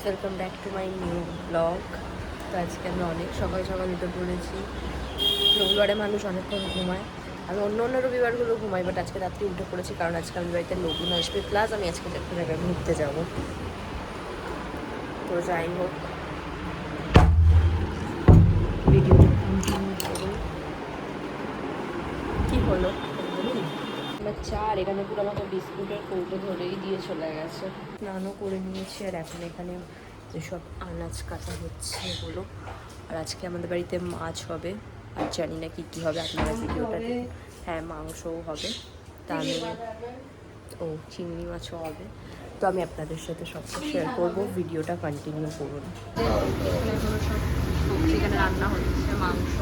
Welcome back to my new blog. তো আজকে আমি অনেক সকাল সকাল উঠে পড়েছি। রবিবারে মানুষ অনেকক্ষণ ঘুমায়, আমি অন্য অন্য রবিবারগুলো ঘুমাই, বাট আজকে রাত্রি উঠে পড়েছি কারণ আজকে আমি বাড়িতে লগ্ন আসবে, প্লাস আমি আজকে একটা জায়গায় ঘুরতে যাব। তো যাই হোক, ভিডিওটা কন্টিনিউ করুন। কী হলো বাচ্চা, আর এখানে পুরো আমাকে বিস্কুটের কৌটো ধরেই দিয়ে চলে গেছে। স্নানও করে নিয়েছি, আর এখন এখানে যেসব আনাজ কাটা হচ্ছে এগুলো। আর আজকে আমাদের বাড়িতে মাছ হবে, আর জানি না কী কী হবে, আপনারা ভিডিওটা দেখুন। হ্যাঁ, মাংসও হবে। তা আমি চিংড়ি মাছও হবে। তো আমি আপনাদের সাথে সবটা শেয়ার করবো, ভিডিওটা কন্টিনিউ করুন। এখানে কোনো সব সবজি এখানে রান্না হচ্ছে, মাংস,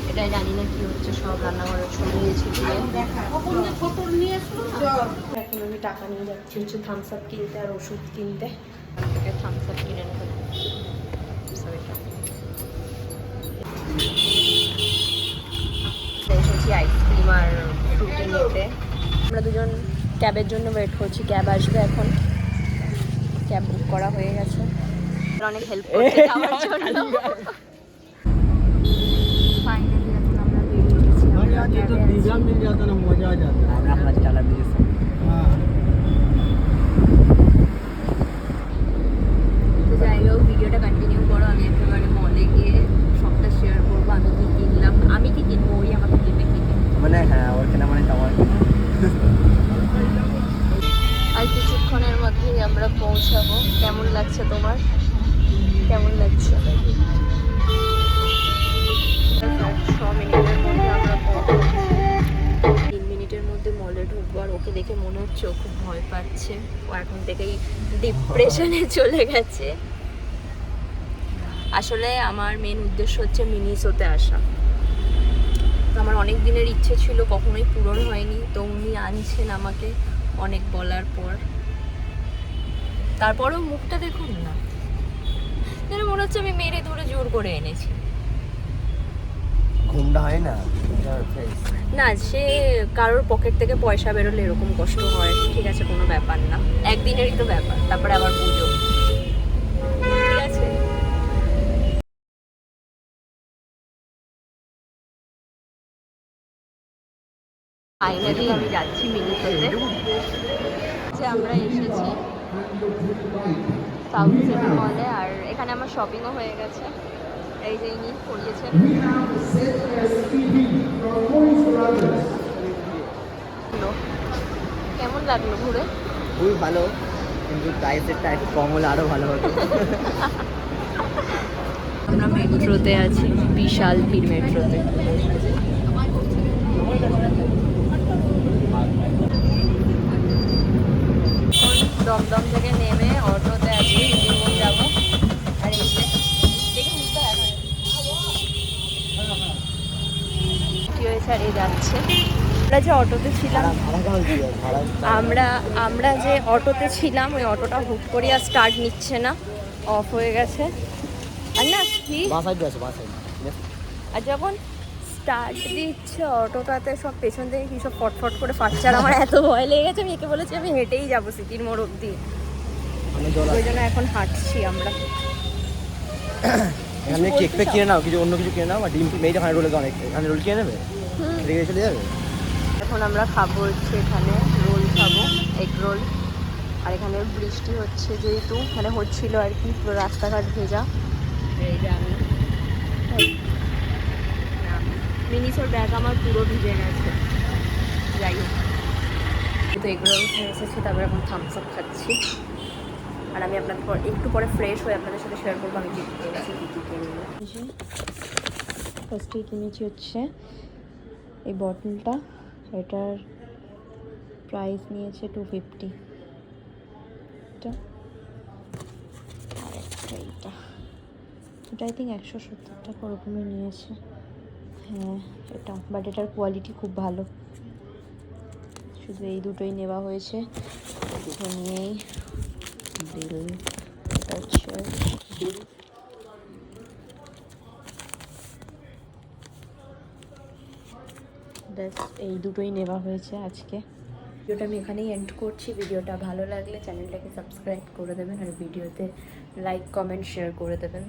এটাই জানি না কি হচ্ছে, সব রান্নাঘরে ছড়িয়ে দিয়েছি। এখন আমি টাকা নিয়ে যাচ্ছি হচ্ছে থামস আপ কিনতে আর ওষুধ কিনতে। থেকে থামস আপ কিনে নেবেন। এসেছি আইসক্রিম আর ফ্রুটি নিতে। আমরা দুজন ক্যাবের জন্য ওয়েট করছি, ক্যাব আসবে এখন। ক্যাব বুক করা হয়ে গেছে, অনেক হেল্প করছে যাওয়ার জন্য। ফাইনালি এখন আমরা বেরিয়ে গেছি। যাই হোক, ভিডিওটা কন্টিনিউ করো। আমি একেবারে মলে গিয়ে সবটা শেয়ার করবো, আমি কি কিনলাম, আমি কি কিনবো, ওই আমাকে কিনবে কি মানে। হ্যাঁ, ওর কেনা মানে আমার কেনা। আর কিছুক্ষণের মধ্যেই আমরা পৌঁছাবো। কেমন লাগছে তোমার? কেমন লাগছে? 6 মিনিটের মধ্যে আমরা পৌঁছাচ্ছি। 3 মিনিটের মধ্যে মলে ঢুকবো। আর ওকে দেখে মনে হচ্ছে ও খুব ভয় পাচ্ছে, ও এখন থেকেই ডিপ্রেশনে চলে গেছে। আসলে আমার মেন উদ্দেশ্য হচ্ছে মিনিসোতে আসা। তো আমার অনেক দিনের ইচ্ছে ছিল, কখনোই পূরণ হয়নি। তো উনি আনছেন আমাকে অনেক বলার পর। তারপরেও মুখটা দেখুন না, যেন মনে হচ্ছে আমি মেরে ধরে জোর করে এনেছি। ঘুমটা হয় না না, সে কারোর পকেট থেকে পয়সা বেরোলে এরকম কষ্ট হয়, ঠিক আছে, কোনো ব্যাপার না, একদিনেরই তো ব্যাপার, তারপরে আবার পুজো, ঠিক আছে। ফাইনালি আমি যাচ্ছি মিনিসোতে। আমরা এসেছি সাউথ সিটি মলে, আর এখানে আমার শপিংও হয়ে গেছে। এই যে ইনি করিয়েছেন। কেমন লাগলো ঘুরে? খুবই ভালো, কিন্তু প্রাইসেরটা একটু কম হলে আরো ভালো হতো। আমরা মেট্রোতে আছি, বিশাল ভিড় মেট্রোতে। দমদম থেকে নেমে অটোতে আছি, জীবন যাবো। আর এই যে কি হয়েছে, আর এই যাচ্ছে। আমরা যে অটোতে ছিলাম, আমরা যে অটোতে ছিলাম, ওই অটোটা হুট করে আর স্টার্ট নিচ্ছে না, অফ হয়ে গেছে। আর না কি, আর যখন স্টার্ট দিচ্ছে অটোটাতে, সব পেছন থেকে কি সব ফটফট করে ফাটছে। আর আমার এত ভয় লেগে গেছে, আমি একে বলেছি আমি হেঁটেই যাবো সিটির মোড় অব্দি। ওই জন্য এখন হাঁটছি আমরা। এখানে কেক ফেক কিনে নাও, কিছু অন্য কিছু কিনে নাও, বা ডিম টিম, এই যে রোল অনেক, এখানে রোল কিনে নেবে, রেখে চলে যাবে। এখন আমরা খাবো হচ্ছে এখানে রোল খাবো, এগ রোল। আর এখানে বৃষ্টি হচ্ছে, যেহেতু মানে হচ্ছিল আর কি, পুরো রাস্তাঘাট ভেজা। এই যে আমি মিনিসোর ব্যাগ আমার পুরো ভিজে গেছে। যাই হোক, তো এগ রোল খেয়ে এসেছি, তারপরে এখন থামস আপ খাচ্ছি। আর আমি আপনাদের একটু পরে ফ্রেশ হয়ে আপনাদের সাথে শেয়ার করবো আমি কী কী কিনেছি, কী কী কিনবো। ফার্স্টেই কিনেছি হচ্ছে এই বটলটা, এটার প্রাইস নিয়েছে 250। আর একটা এটা আই থিঙ্ক 170 টাকা ওরকমই নিয়েছে। হ্যাঁ, এটা, বাট এটার কোয়ালিটি খুব ভালো। শুধু এই দুটোই নেওয়া হয়েছে, দুটো নিয়েই বিল হচ্ছে বিল। ব্যাস এই দুটোই নেওয়া হয়েছে আজকে। ভিডিওটা আমি এখানেই এন্ড করছি। ভিডিওটা ভালো লাগলে চ্যানেলটাকে সাবস্ক্রাইব করে দেবেন আর ভিডিওতে লাইক কমেন্ট শেয়ার করে দেবেন।